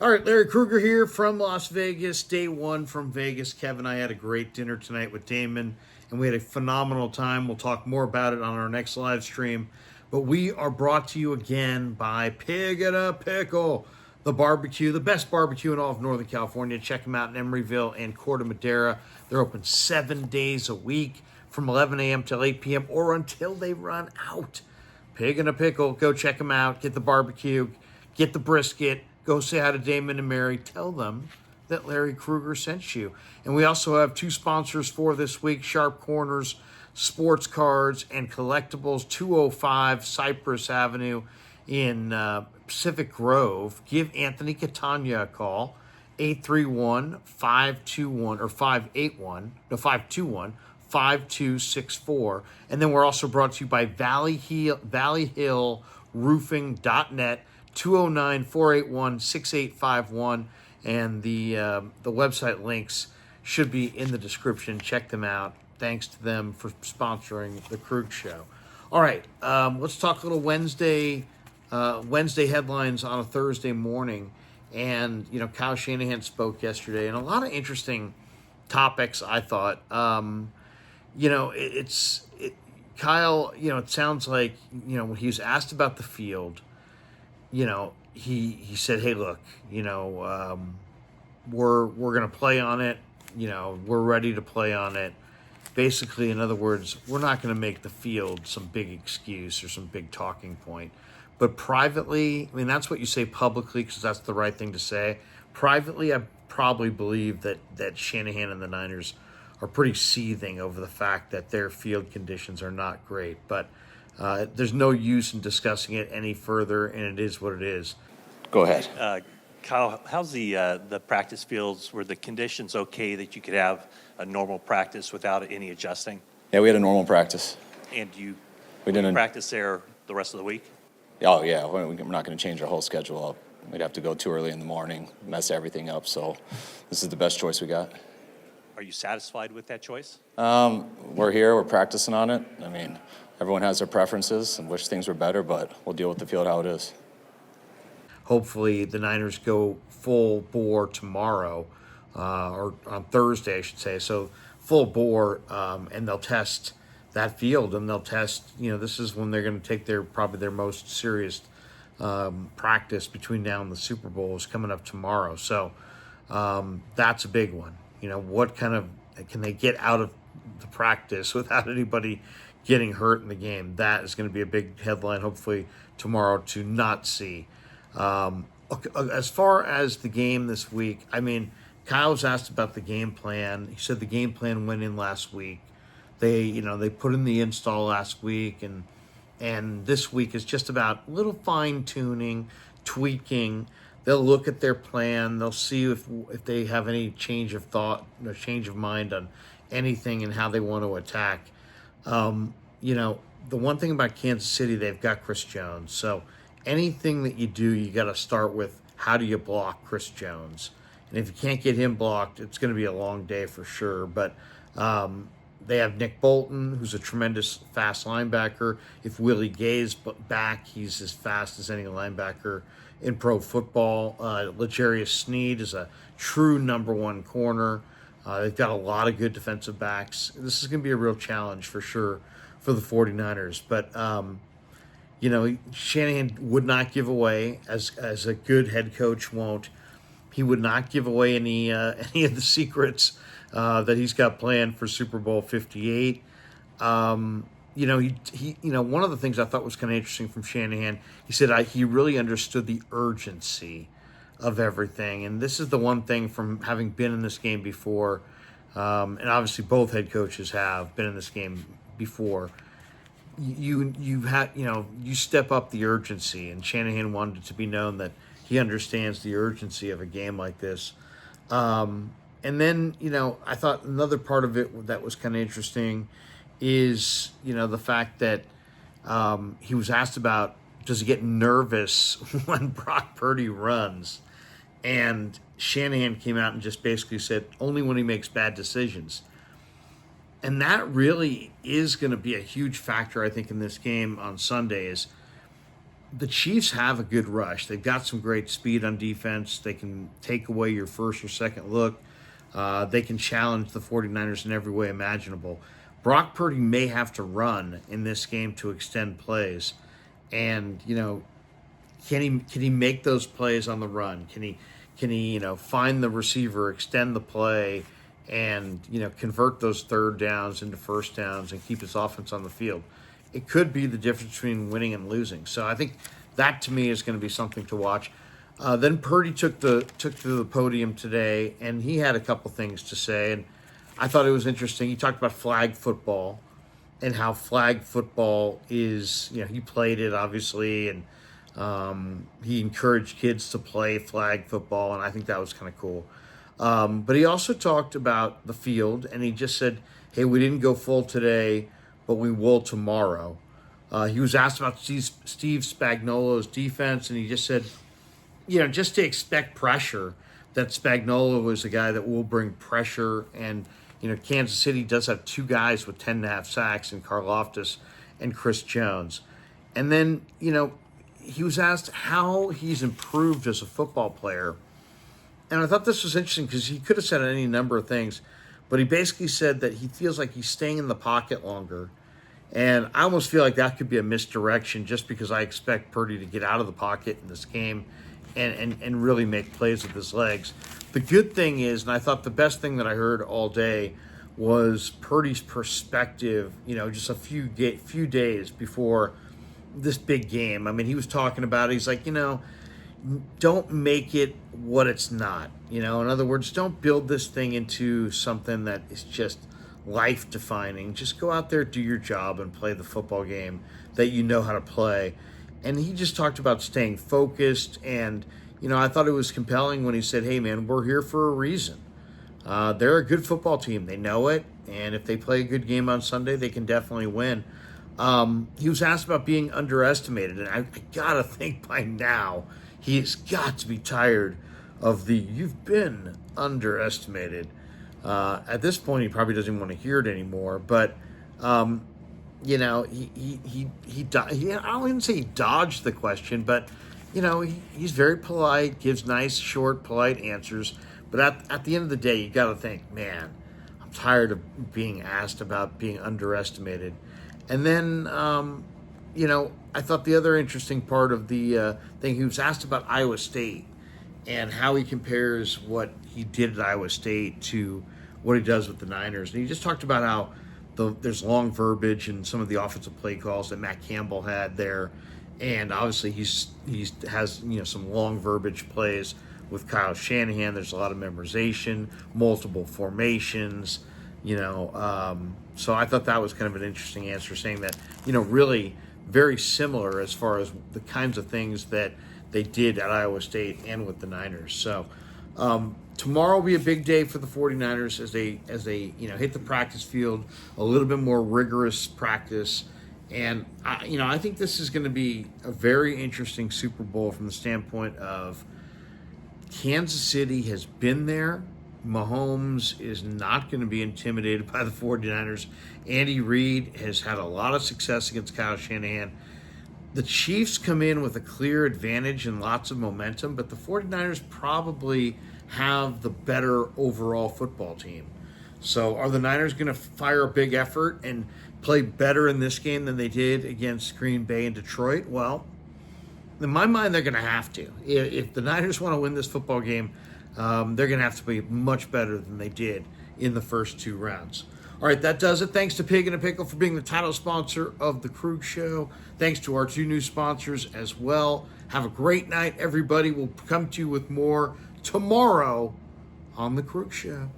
All right, Larry Krueger here from Las Vegas, day one from Vegas. Kevin and I had a great dinner tonight with Damon, and we had a phenomenal time. We'll talk more about it on our next live stream. But we are brought to you again by Pig and a Pickle, the barbecue, the best barbecue in all of Northern California. Check them out in Emeryville and Corte Madera. They're open 7 days a week from 11 a.m. till 8 p.m. or until they run out. Pig and a Pickle, go check them out. Get the barbecue, get the brisket. Go say hi to Damon and Mary. Tell them that Larry Krueger sent you. And we also have two sponsors for this week, Sharp Corners, Sports Cards and Collectibles, 205 Cypress Avenue in Pacific Grove. Give Anthony Catania a call, 831-521, or 5264. And then we're also brought to you by Valley Hill Roofing.net, 209-481-6851, and the website links should be in the description. Check them out. Thanks to them for sponsoring the Krug Show. All right, let's talk a little Wednesday headlines on a Thursday morning. And Kyle Shanahan spoke yesterday, and a lot of interesting topics. I thought, Kyle. It sounds like when he was asked about the field. He said, "Hey, look, we're gonna play on it. We're ready to play on it. Basically, in other words, we're not gonna make the field some big excuse or some big talking point. But privately, I mean, that's what you say publicly because that's the right thing to say. Privately, I probably believe that Shanahan and the Niners are pretty seething over the fact that their field conditions are not great, but." There's no use in discussing it any further, and it is what it is. Go ahead. Kyle, how's the practice fields? Were the conditions okay that you could have a normal practice without any adjusting? Yeah, we had a normal practice. And We didn't practice there the rest of the week? Oh yeah, we're not going to change our whole schedule up. We'd have to go too early in the morning, mess everything up. So this is the best choice we got. Are you satisfied with that choice? We're here. We're practicing on it. I mean, everyone has their preferences and wish things were better, but we'll deal with the field how it is. Hopefully the Niners go full bore tomorrow, or on Thursday, I should say. So full bore, and they'll test that field, and they'll test, this is when they're going to take probably their most serious practice between now and the Super Bowl is coming up tomorrow. So that's a big one. What kind of, can they get out of the practice without anybody getting hurt in the game? That is going to be a big headline, hopefully, tomorrow to not see. As far as the game this week, I mean, Kyle was asked about the game plan. He said the game plan went in last week. They put in the install last week, and this week is just about a little fine-tuning, tweaking. They'll look at their plan. They'll see if they have any change of thought, change of mind on anything and how they want to attack. The one thing about Kansas City, they've got Chris Jones. So anything that you do, you got to start with how do you block Chris Jones? And if you can't get him blocked, it's going to be a long day for sure. But they have Nick Bolton, who's a tremendous fast linebacker. If Willie Gay's back, he's as fast as any linebacker in pro football. L'Jarius Sneed is a true number one corner. They've got a lot of good defensive backs. This is going to be a real challenge for sure for the 49ers. But, Shanahan would not give away, as a good head coach won't. He would not give away any of the secrets that he's got planned for Super Bowl 58. One of the things I thought was kind of interesting from Shanahan, he said he really understood the urgency of everything. And this is the one thing from having been in this game before, and obviously both head coaches have been in this game before. You step up the urgency, and Shanahan wanted it to be known that he understands the urgency of a game like this. And then, I thought another part of it that was kind of interesting is, the fact that he was asked about, does he get nervous when Brock Purdy runs? And Shanahan came out and just basically said, only when he makes bad decisions. And that really is going to be a huge factor, I think, in this game on Sunday is the Chiefs have a good rush. They've got some great speed on defense. They can take away your first or second look. They can challenge the 49ers in every way imaginable. Brock Purdy may have to run in this game to extend plays. And, can he make those plays on the run? Can he find the receiver, extend the play, and convert those third downs into first downs and keep his offense on the field? It could be the difference between winning and losing. So I think that to me is going to be something to watch. Then Purdy took to the podium today, and he had a couple things to say, and I thought it was interesting. He talked about flag football and how flag football is. He played it obviously, and he encouraged kids to play flag football, and I think that was kind of cool. But he also talked about the field, and he just said, "Hey, we didn't go full today, but we will tomorrow." He was asked about Steve Spagnuolo's defense, and he just said, just to expect pressure, that Spagnuolo is a guy that will bring pressure. And, Kansas City does have two guys with 10.5 sacks in Karlaftis and Chris Jones. And then, he was asked how he's improved as a football player. And I thought this was interesting because he could have said any number of things, but he basically said that he feels like he's staying in the pocket longer. And I almost feel like that could be a misdirection just because I expect Purdy to get out of the pocket in this game and really make plays with his legs. The good thing is, and I thought the best thing that I heard all day was Purdy's perspective, just a few days before this big game. I mean, he was talking about it. He's like, don't make it what it's not. In other words, don't build this thing into something that is just life-defining. Just go out there, do your job, and play the football game that you know how to play. And he just talked about staying focused. And, I thought it was compelling when he said, "Hey, man, we're here for a reason." They're a good football team. They know it. And if they play a good game on Sunday, they can definitely win. He was asked about being underestimated. And I got to think by now he's got to be tired of you've been underestimated. At this point, he probably doesn't want to hear it anymore. But, he I don't even say he dodged the question, but, he's very polite, gives nice, short, polite answers. But at the end of the day, you got to think, man, I'm tired of being asked about being underestimated. And then, I thought the other interesting part of the thing, he was asked about Iowa State and how he compares what he did at Iowa State to what he does with the Niners. And he just talked about how there's long verbiage in some of the offensive play calls that Matt Campbell had there. And obviously he has some long verbiage plays with Kyle Shanahan. There's a lot of memorization, multiple formations, so I thought that was kind of an interesting answer, saying that, really very similar as far as the kinds of things that they did at Iowa State and with the Niners. So tomorrow will be a big day for the 49ers as they hit the practice field, a little bit more rigorous practice. And I think this is going to be a very interesting Super Bowl from the standpoint of Kansas City has been there. Mahomes is not going to be intimidated by the 49ers. Andy Reid has had a lot of success against Kyle Shanahan. The Chiefs come in with a clear advantage and lots of momentum, but the 49ers probably have the better overall football team. So are the Niners going to fire a big effort and play better in this game than they did against Green Bay and Detroit? Well, in my mind, they're going to have to. If the Niners want to win this football game, they're going to have to be much better than they did in the first two rounds. All right, that does it. Thanks to Pig and a Pickle for being the title sponsor of The Krug Show. Thanks to our two new sponsors as well. Have a great night, everybody. We'll come to you with more tomorrow on The Krug Show.